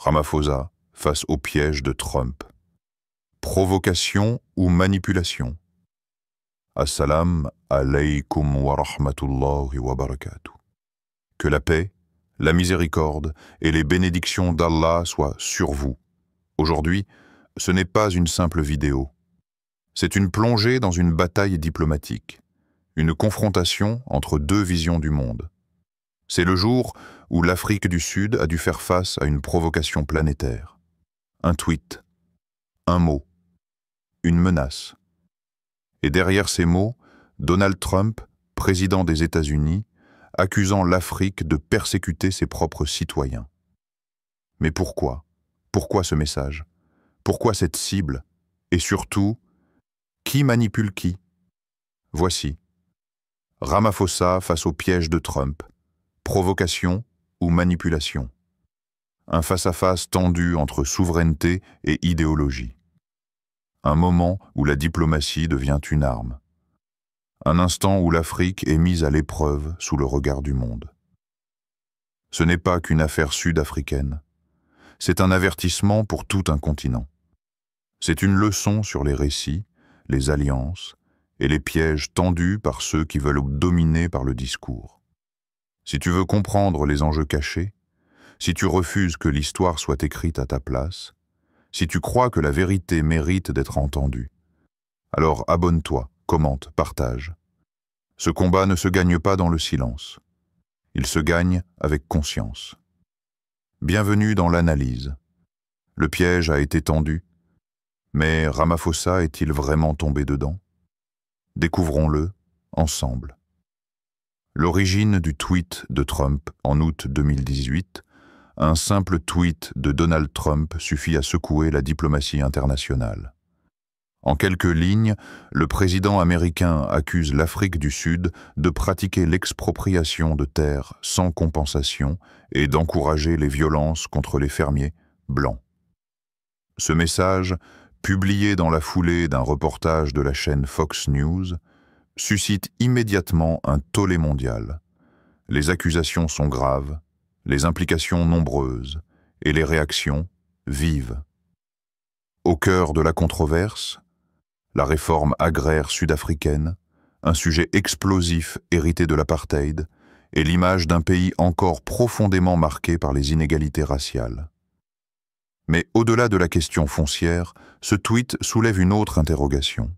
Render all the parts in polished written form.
Ramaphosa face au piège de Trump. Provocation ou manipulation? Assalamu alaykum wa rahmatullahi wa barakatuh. Que la paix, la miséricorde et les bénédictions d'Allah soient sur vous. Aujourd'hui, ce n'est pas une simple vidéo. C'est une plongée dans une bataille diplomatique, une confrontation entre deux visions du monde. C'est le jour où l'Afrique du Sud a dû faire face à une provocation planétaire. Un tweet, un mot, une menace. Et derrière ces mots, Donald Trump, président des États-Unis, accusant l'Afrique de persécuter ses propres citoyens. Mais pourquoi? Pourquoi ce message? Pourquoi cette cible? Et surtout, qui manipule qui? Voici. Ramaphosa face au piège de Trump. Provocation ou manipulation? Un face-à-face tendu entre souveraineté et idéologie. Un moment où la diplomatie devient une arme. Un instant où l'Afrique est mise à l'épreuve sous le regard du monde. Ce n'est pas qu'une affaire sud-africaine. C'est un avertissement pour tout un continent. C'est une leçon sur les récits, les alliances et les pièges tendus par ceux qui veulent dominer par le discours. Si tu veux comprendre les enjeux cachés, si tu refuses que l'histoire soit écrite à ta place, si tu crois que la vérité mérite d'être entendue, alors abonne-toi, commente, partage. Ce combat ne se gagne pas dans le silence. Il se gagne avec conscience. Bienvenue dans l'analyse. Le piège a été tendu, mais Ramaphosa est-il vraiment tombé dedans? Découvrons-le ensemble. L'origine du tweet de Trump en août 2018, un simple tweet de Donald Trump suffit à secouer la diplomatie internationale. En quelques lignes, le président américain accuse l'Afrique du Sud de pratiquer l'expropriation de terres sans compensation et d'encourager les violences contre les fermiers blancs. Ce message, publié dans la foulée d'un reportage de la chaîne Fox News, suscite immédiatement un tollé mondial. Les accusations sont graves, les implications nombreuses et les réactions vives. Au cœur de la controverse, la réforme agraire sud-africaine, un sujet explosif hérité de l'apartheid et l'image d'un pays encore profondément marqué par les inégalités raciales. Mais au-delà de la question foncière, ce tweet soulève une autre interrogation.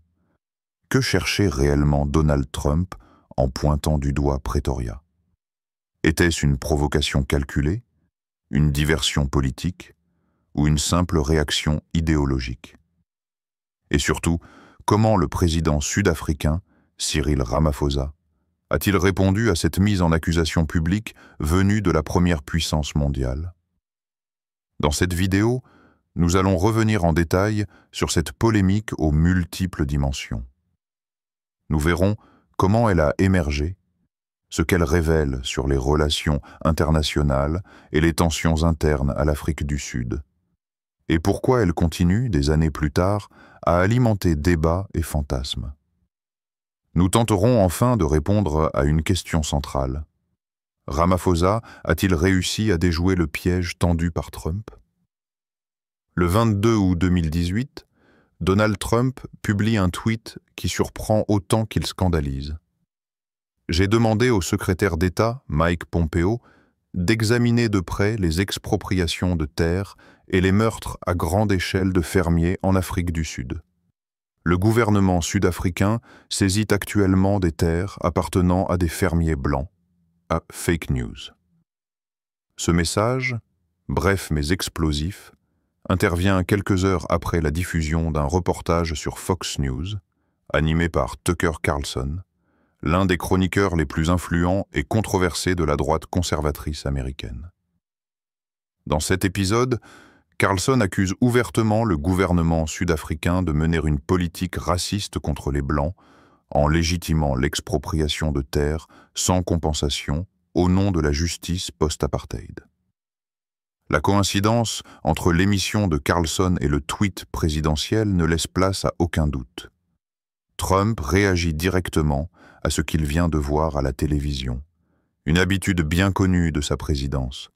Que cherchait réellement Donald Trump en pointant du doigt Pretoria? Était-ce une provocation calculée, une diversion politique ou une simple réaction idéologique? Et surtout, comment le président sud-africain, Cyril Ramaphosa, a-t-il répondu à cette mise en accusation publique venue de la première puissance mondiale? Dans cette vidéo, nous allons revenir en détail sur cette polémique aux multiples dimensions. Nous verrons comment elle a émergé, ce qu'elle révèle sur les relations internationales et les tensions internes à l'Afrique du Sud, et pourquoi elle continue, des années plus tard, à alimenter débats et fantasmes. Nous tenterons enfin de répondre à une question centrale. Ramaphosa a-t-il réussi à déjouer le piège tendu par Trump? Le 22 août 2018, Donald Trump publie un tweet qui surprend autant qu'il scandalise. J'ai demandé au secrétaire d'État, Mike Pompeo, d'examiner de près les expropriations de terres et les meurtres à grande échelle de fermiers en Afrique du Sud. Le gouvernement sud-africain saisit actuellement des terres appartenant à des fermiers blancs, à fake news. Ce message, bref mais explosif, intervient quelques heures après la diffusion d'un reportage sur Fox News, animé par Tucker Carlson, l'un des chroniqueurs les plus influents et controversés de la droite conservatrice américaine. Dans cet épisode, Carlson accuse ouvertement le gouvernement sud-africain de mener une politique raciste contre les Blancs en légitimant l'expropriation de terres sans compensation au nom de la justice post-apartheid. La coïncidence entre l'émission de Carlson et le tweet présidentiel ne laisse place à aucun doute. Trump réagit directement à ce qu'il vient de voir à la télévision, une habitude bien connue de sa présidence.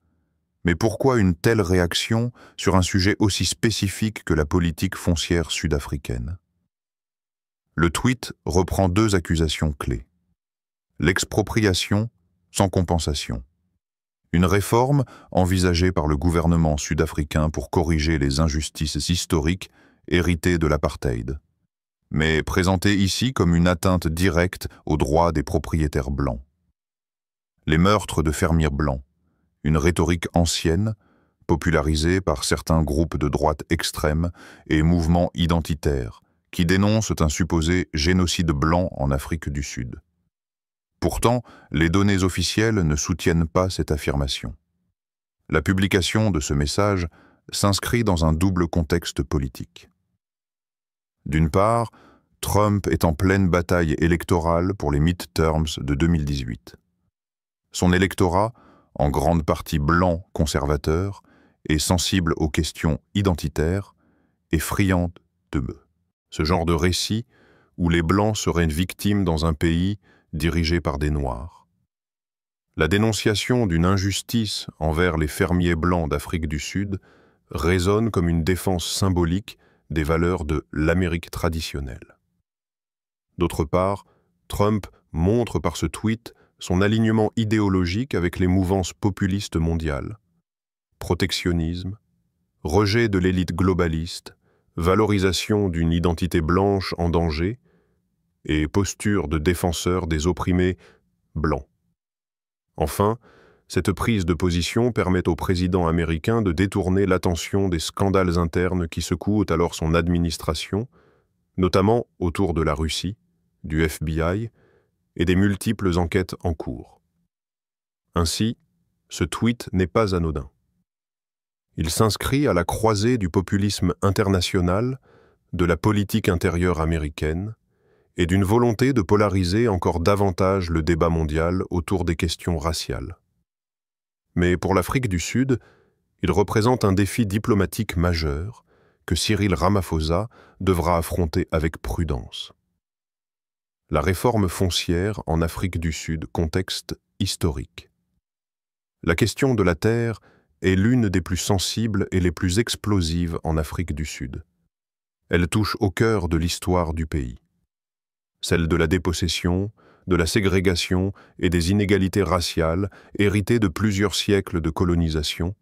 Mais pourquoi une telle réaction sur un sujet aussi spécifique que la politique foncière sud-africaine? Le tweet reprend deux accusations clés. L'expropriation sans compensation. Une réforme envisagée par le gouvernement sud-africain pour corriger les injustices historiques héritées de l'apartheid, mais présentée ici comme une atteinte directe aux droits des propriétaires blancs. Les meurtres de fermiers blancs, une rhétorique ancienne, popularisée par certains groupes de droite extrême et mouvements identitaires qui dénoncent un supposé génocide blanc en Afrique du Sud. Pourtant, les données officielles ne soutiennent pas cette affirmation. La publication de ce message s'inscrit dans un double contexte politique. D'une part, Trump est en pleine bataille électorale pour les midterms de 2018. Son électorat, en grande partie blanc conservateur et sensible aux questions identitaires, est friand de ce genre de récit où les Blancs seraient victimes dans un pays dirigé par des Noirs. La dénonciation d'une injustice envers les fermiers blancs d'Afrique du Sud résonne comme une défense symbolique des valeurs de l'Amérique traditionnelle. D'autre part, Trump montre par ce tweet son alignement idéologique avec les mouvances populistes mondiales. Protectionnisme, rejet de l'élite globaliste, valorisation d'une identité blanche en danger et posture de défenseur des opprimés blancs. Enfin, cette prise de position permet au président américain de détourner l'attention des scandales internes qui secouent alors son administration, notamment autour de la Russie, du FBI et des multiples enquêtes en cours. Ainsi, ce tweet n'est pas anodin. Il s'inscrit à la croisée du populisme international, de la politique intérieure américaine et d'une volonté de polariser encore davantage le débat mondial autour des questions raciales. Mais pour l'Afrique du Sud, il représente un défi diplomatique majeur que Cyril Ramaphosa devra affronter avec prudence. La réforme foncière en Afrique du Sud, contexte historique. La question de la terre est l'une des plus sensibles et les plus explosives en Afrique du Sud. Elle touche au cœur de l'histoire du pays. Celle de la dépossession, de la ségrégation et des inégalités raciales héritées de plusieurs siècles de colonisation,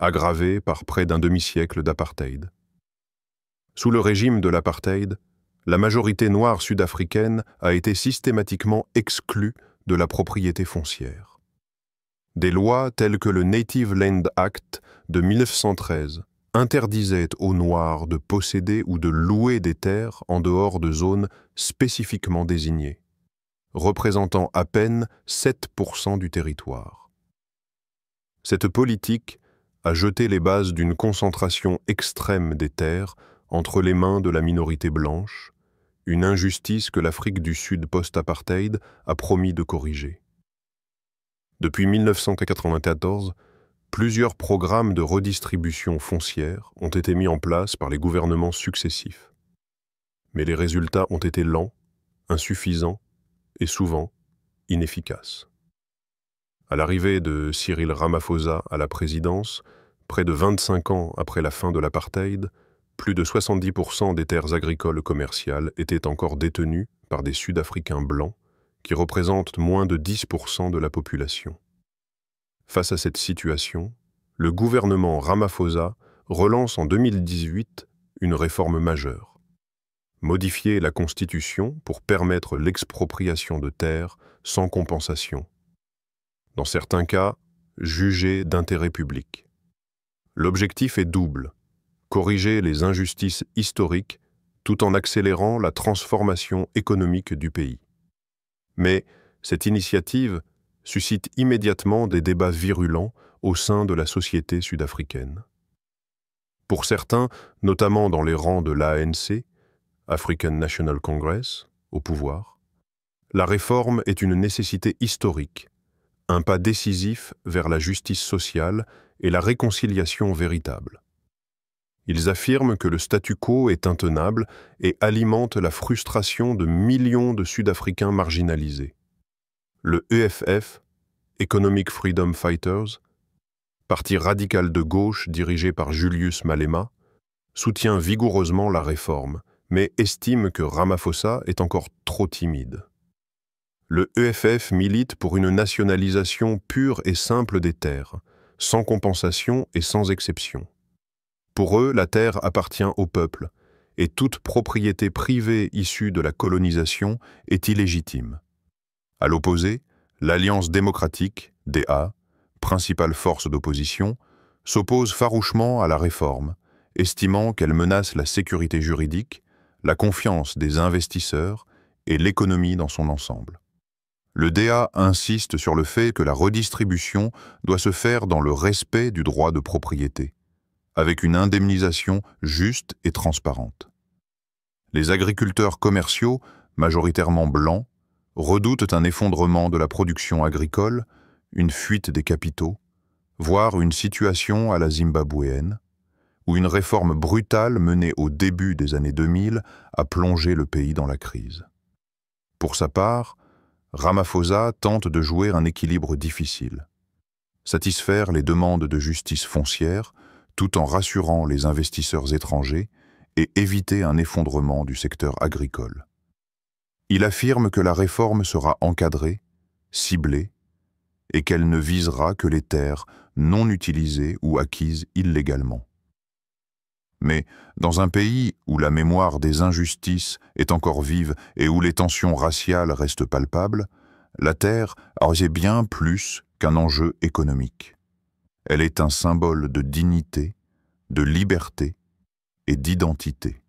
aggravées par près d'un demi-siècle d'apartheid. Sous le régime de l'apartheid, la majorité noire sud-africaine a été systématiquement exclue de la propriété foncière. Des lois telles que le Native Land Act de 1913 interdisaient aux Noirs de posséder ou de louer des terres en dehors de zones spécifiquement désignées, représentant à peine 7% du territoire. Cette politique a jeté les bases d'une concentration extrême des terres entre les mains de la minorité blanche, une injustice que l'Afrique du Sud post-apartheid a promis de corriger. Depuis 1994, plusieurs programmes de redistribution foncière ont été mis en place par les gouvernements successifs. Mais les résultats ont été lents, insuffisants et souvent inefficaces. À l'arrivée de Cyril Ramaphosa à la présidence, près de 25 ans après la fin de l'apartheid, plus de 70% des terres agricoles commerciales étaient encore détenues par des Sud-Africains blancs, qui représentent moins de 10% de la population. Face à cette situation, le gouvernement Ramaphosa relance en 2018 une réforme majeure. Modifier la Constitution pour permettre l'expropriation de terres sans compensation. Dans certains cas, jugée d'intérêt public. L'objectif est double: corriger les injustices historiques tout en accélérant la transformation économique du pays. Mais cette initiative suscite immédiatement des débats virulents au sein de la société sud-africaine. Pour certains, notamment dans les rangs de l'ANC, African National Congress, au pouvoir, la réforme est une nécessité historique, un pas décisif vers la justice sociale et la réconciliation véritable. Ils affirment que le statu quo est intenable et alimente la frustration de millions de Sud-Africains marginalisés. Le EFF, Economic Freedom Fighters, parti radical de gauche dirigé par Julius Malema, soutient vigoureusement la réforme, mais estime que Ramaphosa est encore trop timide. Le EFF milite pour une nationalisation pure et simple des terres, sans compensation et sans exception. Pour eux, la terre appartient au peuple, et toute propriété privée issue de la colonisation est illégitime. À l'opposé, l'Alliance démocratique, DA, principale force d'opposition, s'oppose farouchement à la réforme, estimant qu'elle menace la sécurité juridique, la confiance des investisseurs et l'économie dans son ensemble. Le DA insiste sur le fait que la redistribution doit se faire dans le respect du droit de propriété, avec une indemnisation juste et transparente. Les agriculteurs commerciaux, majoritairement blancs, redoutent un effondrement de la production agricole, une fuite des capitaux, voire une situation à la zimbabwéenne, où une réforme brutale menée au début des années 2000 a plongé le pays dans la crise. Pour sa part, Ramaphosa tente de jouer un équilibre difficile. Satisfaire les demandes de justice foncière, tout en rassurant les investisseurs étrangers, et éviter un effondrement du secteur agricole. Il affirme que la réforme sera encadrée, ciblée, et qu'elle ne visera que les terres non utilisées ou acquises illégalement. Mais dans un pays où la mémoire des injustices est encore vive et où les tensions raciales restent palpables, la terre est bien plus qu'un enjeu économique. Elle est un symbole de dignité, de liberté et d'identité.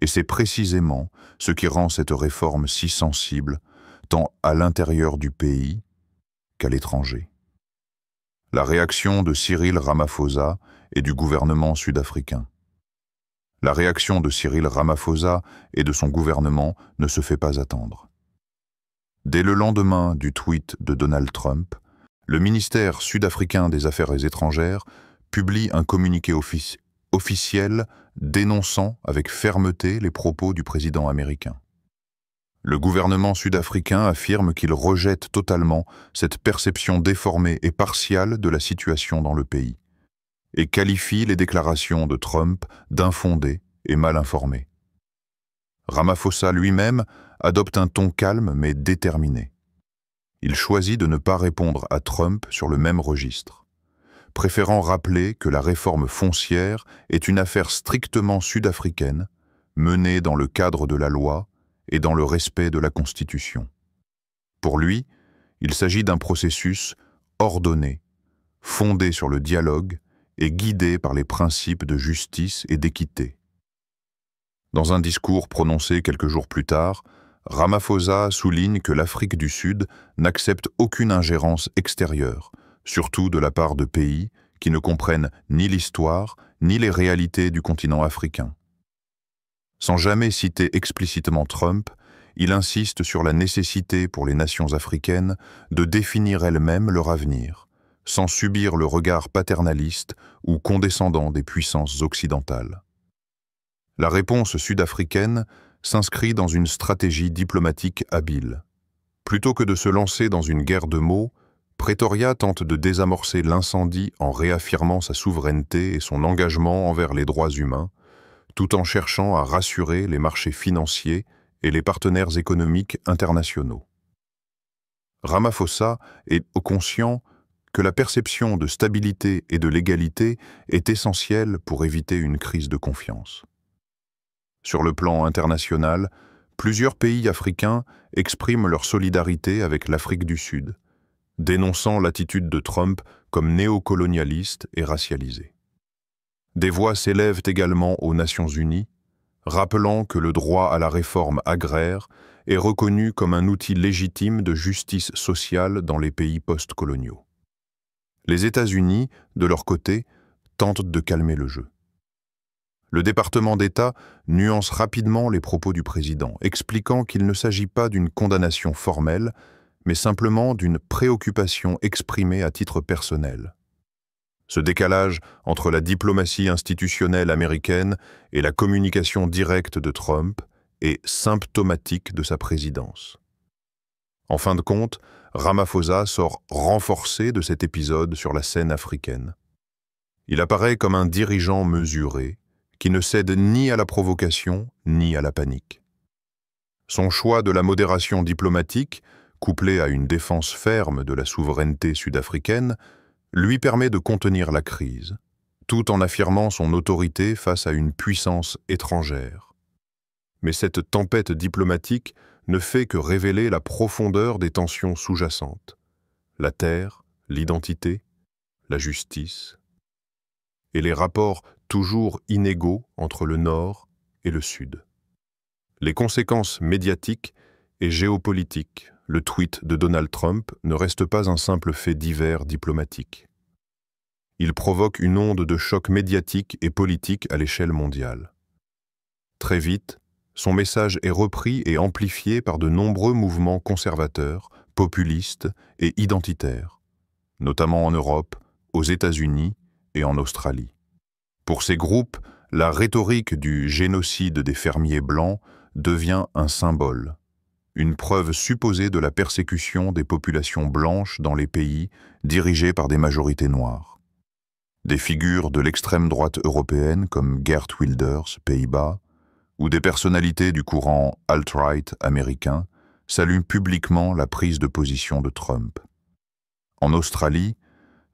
Et c'est précisément ce qui rend cette réforme si sensible, tant à l'intérieur du pays qu'à l'étranger. La réaction de Cyril Ramaphosa et du gouvernement sud-africain. La réaction de Cyril Ramaphosa et de son gouvernement ne se fait pas attendre. Dès le lendemain du tweet de Donald Trump, le ministère sud-africain des Affaires étrangères publie un communiqué officiel dénonçant avec fermeté les propos du président américain. Le gouvernement sud-africain affirme qu'il rejette totalement cette perception déformée et partiale de la situation dans le pays et qualifie les déclarations de Trump d'infondées et mal informées. Ramaphosa lui-même adopte un ton calme mais déterminé. Il choisit de ne pas répondre à Trump sur le même registre, préférant rappeler que la réforme foncière est une affaire strictement sud-africaine, menée dans le cadre de la loi et dans le respect de la Constitution. Pour lui, il s'agit d'un processus ordonné, fondé sur le dialogue et guidé par les principes de justice et d'équité. Dans un discours prononcé quelques jours plus tard, Ramaphosa souligne que l'Afrique du Sud n'accepte aucune ingérence extérieure, surtout de la part de pays qui ne comprennent ni l'histoire ni les réalités du continent africain. Sans jamais citer explicitement Trump, il insiste sur la nécessité pour les nations africaines de définir elles-mêmes leur avenir, sans subir le regard paternaliste ou condescendant des puissances occidentales. La réponse sud-africaine s'inscrit dans une stratégie diplomatique habile. Plutôt que de se lancer dans une guerre de mots, Pretoria tente de désamorcer l'incendie en réaffirmant sa souveraineté et son engagement envers les droits humains, tout en cherchant à rassurer les marchés financiers et les partenaires économiques internationaux. Ramaphosa est conscient que la perception de stabilité et de légalité est essentielle pour éviter une crise de confiance. Sur le plan international, plusieurs pays africains expriment leur solidarité avec l'Afrique du Sud, dénonçant l'attitude de Trump comme néocolonialiste et racialisée. Des voix s'élèvent également aux Nations Unies, rappelant que le droit à la réforme agraire est reconnu comme un outil légitime de justice sociale dans les pays post-coloniaux. Les États-Unis, de leur côté, tentent de calmer le jeu. Le département d'État nuance rapidement les propos du président, expliquant qu'il ne s'agit pas d'une condamnation formelle, mais simplement d'une préoccupation exprimée à titre personnel. Ce décalage entre la diplomatie institutionnelle américaine et la communication directe de Trump est symptomatique de sa présidence. En fin de compte, Ramaphosa sort renforcé de cet épisode sur la scène africaine. Il apparaît comme un dirigeant mesuré, qui ne cède ni à la provocation ni à la panique. Son choix de la modération diplomatique, couplé à une défense ferme de la souveraineté sud-africaine, lui permet de contenir la crise, tout en affirmant son autorité face à une puissance étrangère. Mais cette tempête diplomatique ne fait que révéler la profondeur des tensions sous-jacentes, la terre, l'identité, la justice, et les rapports toujours inégaux entre le Nord et le Sud. Les conséquences médiatiques et géopolitiques, le tweet de Donald Trump ne reste pas un simple fait divers diplomatique. Il provoque une onde de choc médiatique et politique à l'échelle mondiale. Très vite, son message est repris et amplifié par de nombreux mouvements conservateurs, populistes et identitaires, notamment en Europe, aux États-Unis et en Australie. Pour ces groupes, la rhétorique du génocide des fermiers blancs devient un symbole, une preuve supposée de la persécution des populations blanches dans les pays dirigés par des majorités noires. Des figures de l'extrême droite européenne comme Geert Wilders, Pays-Bas, ou des personnalités du courant alt-right américain saluent publiquement la prise de position de Trump. En Australie,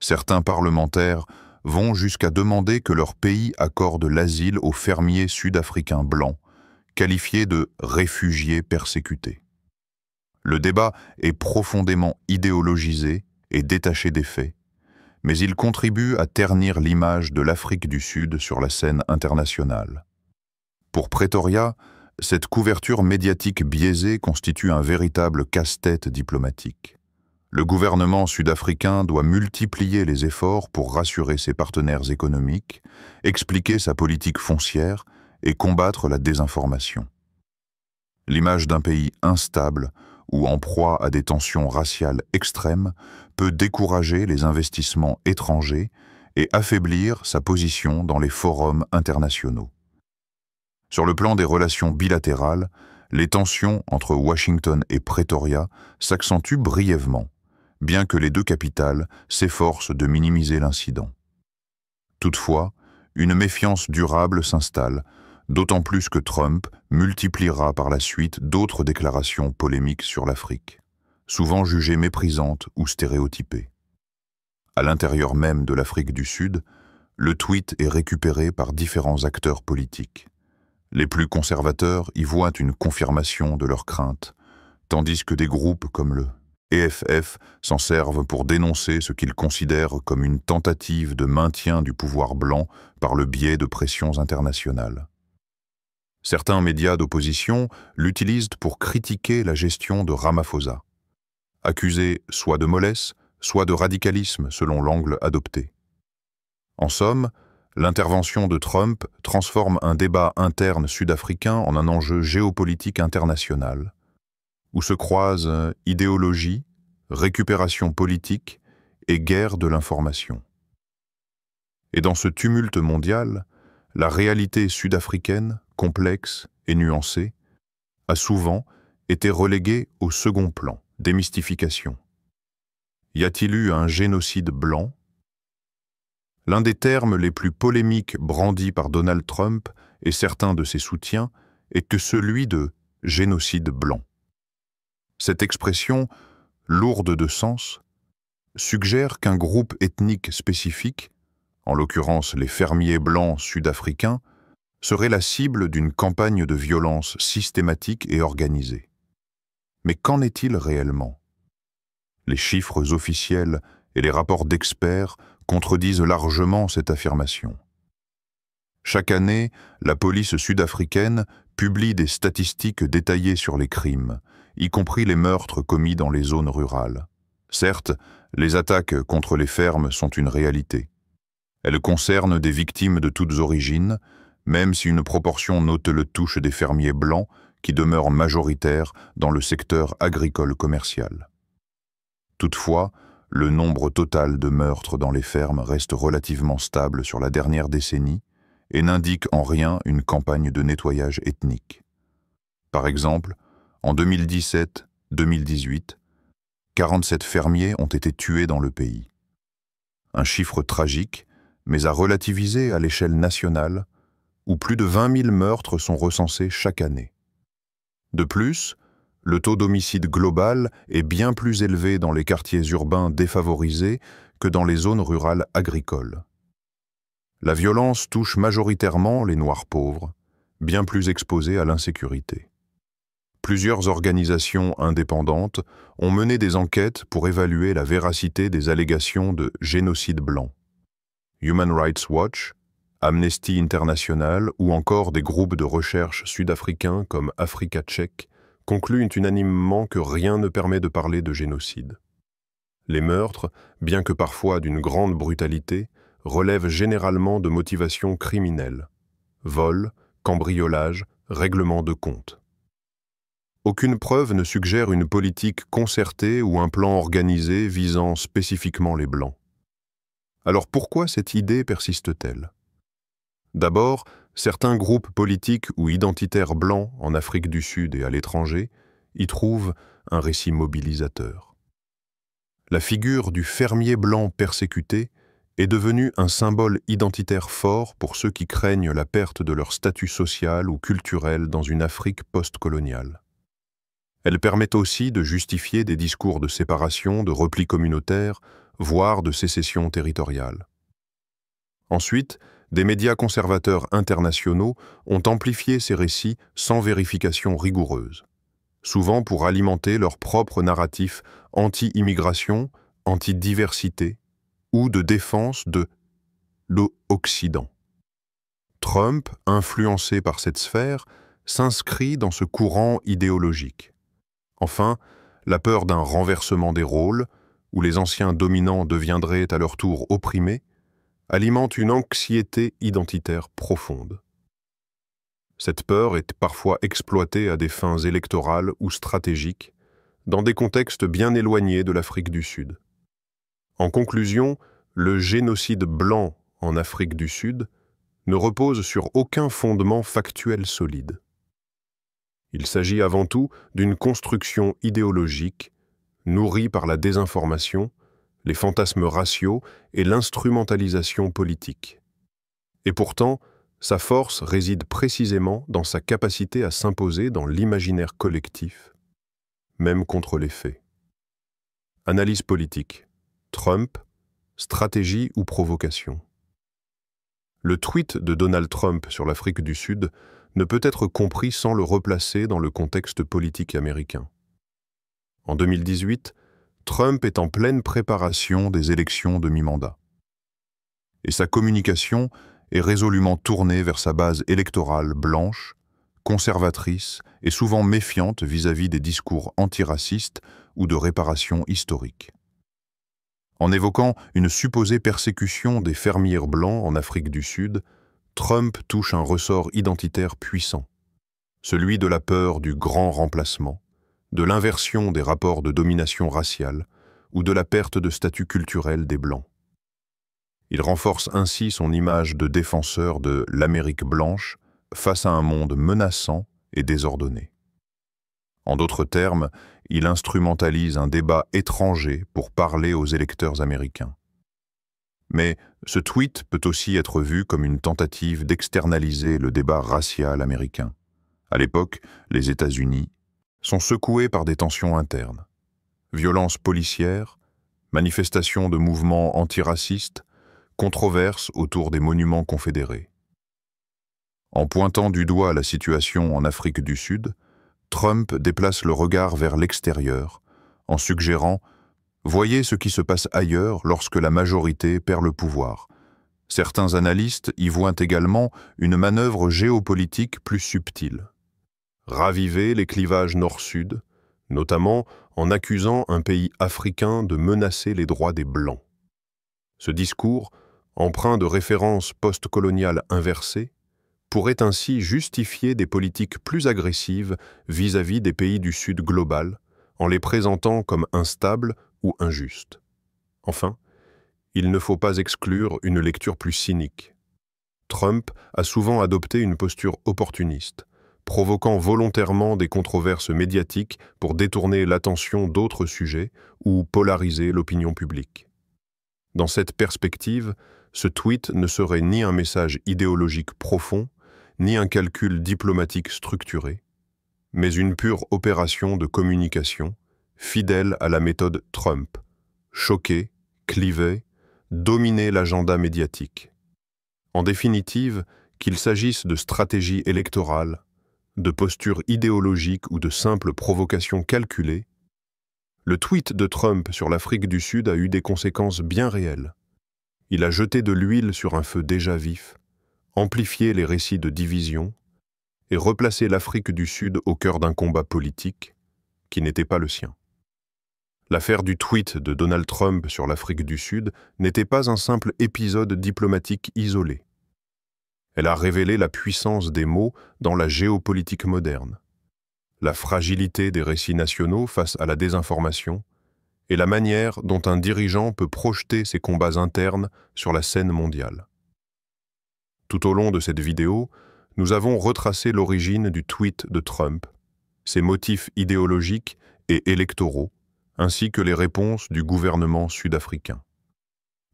certains parlementaires vont jusqu'à demander que leur pays accorde l'asile aux fermiers sud-africains blancs, qualifiés de réfugiés persécutés. Le débat est profondément idéologisé et détaché des faits, mais il contribue à ternir l'image de l'Afrique du Sud sur la scène internationale. Pour Pretoria, cette couverture médiatique biaisée constitue un véritable casse-tête diplomatique. Le gouvernement sud-africain doit multiplier les efforts pour rassurer ses partenaires économiques, expliquer sa politique foncière et combattre la désinformation. L'image d'un pays instable ou en proie à des tensions raciales extrêmes peut décourager les investissements étrangers et affaiblir sa position dans les forums internationaux. Sur le plan des relations bilatérales, les tensions entre Washington et Pretoria s'accentuent brièvement, bien que les deux capitales s'efforcent de minimiser l'incident. Toutefois, une méfiance durable s'installe, d'autant plus que Trump multipliera par la suite d'autres déclarations polémiques sur l'Afrique, souvent jugées méprisantes ou stéréotypées. À l'intérieur même de l'Afrique du Sud, le tweet est récupéré par différents acteurs politiques. Les plus conservateurs y voient une confirmation de leurs craintes, tandis que des groupes comme le EFF s'en servent pour dénoncer ce qu'ils considèrent comme une tentative de maintien du pouvoir blanc par le biais de pressions internationales. Certains médias d'opposition l'utilisent pour critiquer la gestion de Ramaphosa, accusé soit de mollesse, soit de radicalisme selon l'angle adopté. En somme, l'intervention de Trump transforme un débat interne sud-africain en un enjeu géopolitique international, où se croisent idéologie, récupération politique et guerre de l'information. Et dans ce tumulte mondial, la réalité sud-africaine, complexe et nuancée, a souvent été reléguée au second plan, démystification. Y a-t-il eu un génocide blanc? L'un des termes les plus polémiques brandis par Donald Trump et certains de ses soutiens est que celui de génocide blanc. Cette expression, lourde de sens, suggère qu'un groupe ethnique spécifique, en l'occurrence les fermiers blancs sud-africains, serait la cible d'une campagne de violence systématique et organisée. Mais qu'en est-il réellement? Les chiffres officiels et les rapports d'experts contredisent largement cette affirmation. Chaque année, la police sud-africaine publie des statistiques détaillées sur les crimes, y compris les meurtres commis dans les zones rurales. Certes, les attaques contre les fermes sont une réalité. Elles concernent des victimes de toutes origines, même si une proportion notable touche des fermiers blancs qui demeurent majoritaires dans le secteur agricole commercial. Toutefois, le nombre total de meurtres dans les fermes reste relativement stable sur la dernière décennie et n'indique en rien une campagne de nettoyage ethnique. Par exemple, en 2017-2018, 47 fermiers ont été tués dans le pays. Un chiffre tragique, mais à relativiser à l'échelle nationale, où plus de 20 000 meurtres sont recensés chaque année. De plus, le taux d'homicide global est bien plus élevé dans les quartiers urbains défavorisés que dans les zones rurales agricoles. La violence touche majoritairement les Noirs pauvres, bien plus exposés à l'insécurité. Plusieurs organisations indépendantes ont mené des enquêtes pour évaluer la véracité des allégations de génocide blanc. Human Rights Watch, Amnesty International ou encore des groupes de recherche sud-africains comme Africa Check concluent unanimement que rien ne permet de parler de génocide. Les meurtres, bien que parfois d'une grande brutalité, relèvent généralement de motivations criminelles. Vol, cambriolage, règlement de compte. Aucune preuve ne suggère une politique concertée ou un plan organisé visant spécifiquement les Blancs. Alors pourquoi cette idée persiste-t-elle? D'abord, certains groupes politiques ou identitaires blancs en Afrique du Sud et à l'étranger y trouvent un récit mobilisateur. La figure du fermier blanc persécuté est devenue un symbole identitaire fort pour ceux qui craignent la perte de leur statut social ou culturel dans une Afrique post-coloniale. Elle permet aussi de justifier des discours de séparation, de repli communautaire, voire de sécession territoriale. Ensuite, des médias conservateurs internationaux ont amplifié ces récits sans vérification rigoureuse, souvent pour alimenter leur propre narratif anti-immigration, anti-diversité ou de défense de l'Occident. Trump, influencé par cette sphère, s'inscrit dans ce courant idéologique. Enfin, la peur d'un renversement des rôles, où les anciens dominants deviendraient à leur tour opprimés, alimente une anxiété identitaire profonde. Cette peur est parfois exploitée à des fins électorales ou stratégiques, dans des contextes bien éloignés de l'Afrique du Sud. En conclusion, le génocide blanc en Afrique du Sud ne repose sur aucun fondement factuel solide. Il s'agit avant tout d'une construction idéologique nourrie par la désinformation, les fantasmes raciaux et l'instrumentalisation politique. Et pourtant, sa force réside précisément dans sa capacité à s'imposer dans l'imaginaire collectif, même contre les faits. Analyse politique. Trump, stratégie ou provocation? Le tweet de Donald Trump sur l'Afrique du Sud ne peut être compris sans le replacer dans le contexte politique américain. En 2018, Trump est en pleine préparation des élections de mi-mandat. Et sa communication est résolument tournée vers sa base électorale blanche, conservatrice et souvent méfiante vis-à-vis des discours antiracistes ou de réparation historique. En évoquant une supposée persécution des fermiers blancs en Afrique du Sud, Trump touche un ressort identitaire puissant, celui de la peur du grand remplacement, de l'inversion des rapports de domination raciale ou de la perte de statut culturel des Blancs. Il renforce ainsi son image de défenseur de l'Amérique blanche face à un monde menaçant et désordonné. En d'autres termes, il instrumentalise un débat étranger pour parler aux électeurs américains. Mais ce tweet peut aussi être vu comme une tentative d'externaliser le débat racial américain. À l'époque, les États-Unis sont secoués par des tensions internes. Violences policières, manifestations de mouvements antiracistes, controverses autour des monuments confédérés. En pointant du doigt la situation en Afrique du Sud, Trump déplace le regard vers l'extérieur, en suggérant « Voyez ce qui se passe ailleurs lorsque la majorité perd le pouvoir ». Certains analystes y voient également une manœuvre géopolitique plus subtile. Raviver les clivages nord-sud, notamment en accusant un pays africain de menacer les droits des Blancs. Ce discours, empreint de références postcoloniales inversées, pourrait ainsi justifier des politiques plus agressives vis-à-vis des pays du Sud global, en les présentant comme instables ou injustes. Enfin, il ne faut pas exclure une lecture plus cynique. Trump a souvent adopté une posture opportuniste, provoquant volontairement des controverses médiatiques pour détourner l'attention d'autres sujets ou polariser l'opinion publique. Dans cette perspective, ce tweet ne serait ni un message idéologique profond, ni un calcul diplomatique structuré, mais une pure opération de communication, fidèle à la méthode Trump, choquer, cliver, dominer l'agenda médiatique. En définitive, qu'il s'agisse de stratégie électorale, de posture idéologique ou de simple provocation calculée, le tweet de Trump sur l'Afrique du Sud a eu des conséquences bien réelles. Il a jeté de l'huile sur un feu déjà vif, amplifié les récits de division et replacé l'Afrique du Sud au cœur d'un combat politique qui n'était pas le sien. L'affaire du tweet de Donald Trump sur l'Afrique du Sud n'était pas un simple épisode diplomatique isolé. Elle a révélé la puissance des mots dans la géopolitique moderne, la fragilité des récits nationaux face à la désinformation et la manière dont un dirigeant peut projeter ses combats internes sur la scène mondiale. Tout au long de cette vidéo, nous avons retracé l'origine du tweet de Trump, ses motifs idéologiques et électoraux, ainsi que les réponses du gouvernement sud-africain.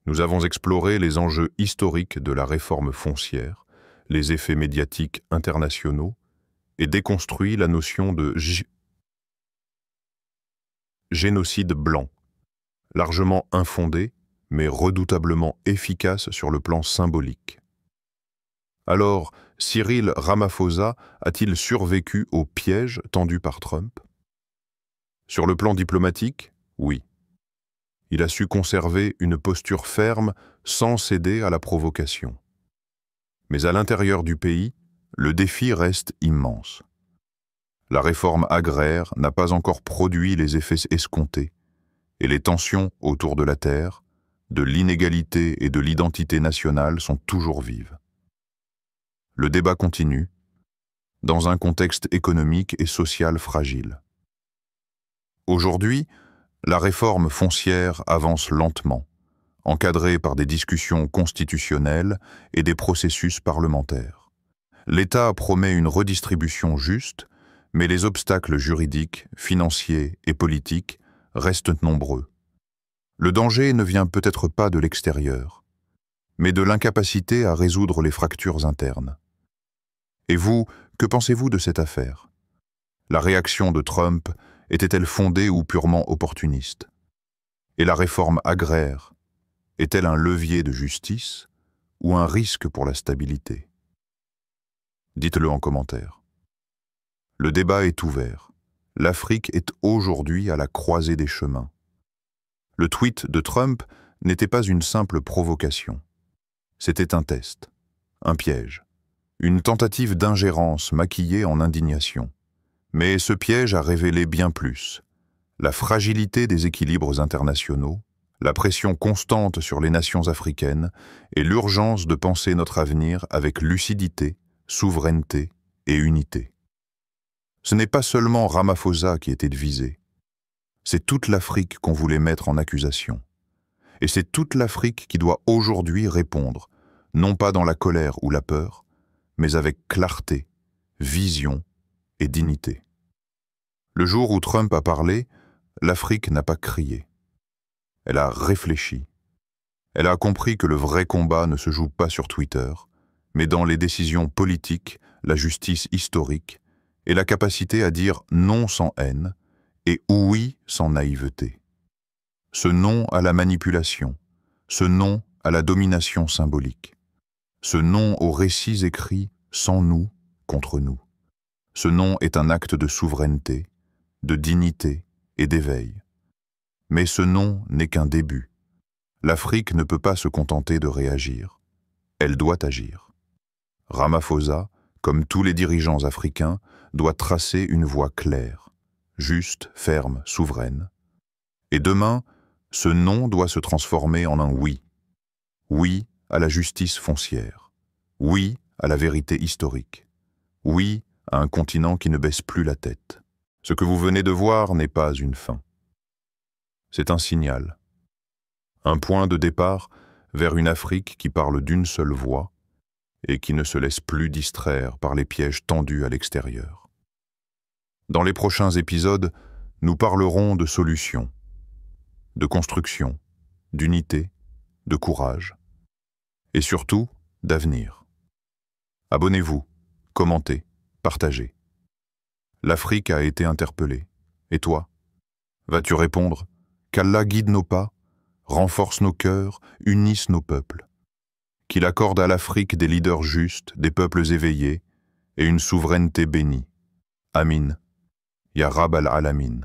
Nous avons exploré les enjeux historiques de la réforme foncière, les effets médiatiques internationaux et déconstruit la notion de génocide blanc, largement infondée mais redoutablement efficace sur le plan symbolique. Alors, Cyril Ramaphosa a-t-il survécu au piège tendu par Trump? Sur le plan diplomatique, oui. Il a su conserver une posture ferme sans céder à la provocation. Mais à l'intérieur du pays, le défi reste immense. La réforme agraire n'a pas encore produit les effets escomptés, et les tensions autour de la terre, de l'inégalité et de l'identité nationale sont toujours vives. Le débat continue, dans un contexte économique et social fragile. Aujourd'hui, la réforme foncière avance lentement, encadrée par des discussions constitutionnelles et des processus parlementaires. L'État promet une redistribution juste, mais les obstacles juridiques, financiers et politiques restent nombreux. Le danger ne vient peut-être pas de l'extérieur, mais de l'incapacité à résoudre les fractures internes. Et vous, que pensez-vous de cette affaire? La réaction de Trump était-elle fondée ou purement opportuniste? Et la réforme agraire est-elle un levier de justice ou un risque pour la stabilité? Dites-le en commentaire. Le débat est ouvert. L'Afrique est aujourd'hui à la croisée des chemins. Le tweet de Trump n'était pas une simple provocation. C'était un test, un piège, une tentative d'ingérence maquillée en indignation. Mais ce piège a révélé bien plus. La fragilité des équilibres internationaux, la pression constante sur les nations africaines et l'urgence de penser notre avenir avec lucidité, souveraineté et unité. Ce n'est pas seulement Ramaphosa qui était visé. C'est toute l'Afrique qu'on voulait mettre en accusation. Et c'est toute l'Afrique qui doit aujourd'hui répondre, non pas dans la colère ou la peur, mais avec clarté, vision et dignité. Le jour où Trump a parlé, l'Afrique n'a pas crié. Elle a réfléchi. Elle a compris que le vrai combat ne se joue pas sur Twitter, mais dans les décisions politiques, la justice historique et la capacité à dire non sans haine et oui sans naïveté. Ce non à la manipulation, ce non à la domination symbolique, ce non aux récits écrits sans nous contre nous. Ce non est un acte de souveraineté, de dignité et d'éveil. Mais ce non n'est qu'un début. L'Afrique ne peut pas se contenter de réagir. Elle doit agir. Ramaphosa, comme tous les dirigeants africains, doit tracer une voie claire, juste, ferme, souveraine. Et demain, ce non doit se transformer en un oui. Oui à la justice foncière. Oui à la vérité historique. Oui à un continent qui ne baisse plus la tête. Ce que vous venez de voir n'est pas une fin. C'est un signal. Un point de départ vers une Afrique qui parle d'une seule voix et qui ne se laisse plus distraire par les pièges tendus à l'extérieur. Dans les prochains épisodes, nous parlerons de solutions, de construction, d'unité, de courage, et surtout d'avenir. Abonnez-vous, commentez, partagez. L'Afrique a été interpellée. Et toi? Vas-tu répondre qu'Allah guide nos pas, renforce nos cœurs, unisse nos peuples, qu'il accorde à l'Afrique des leaders justes, des peuples éveillés et une souveraineté bénie. Amin. Ya Rab al-Alamin.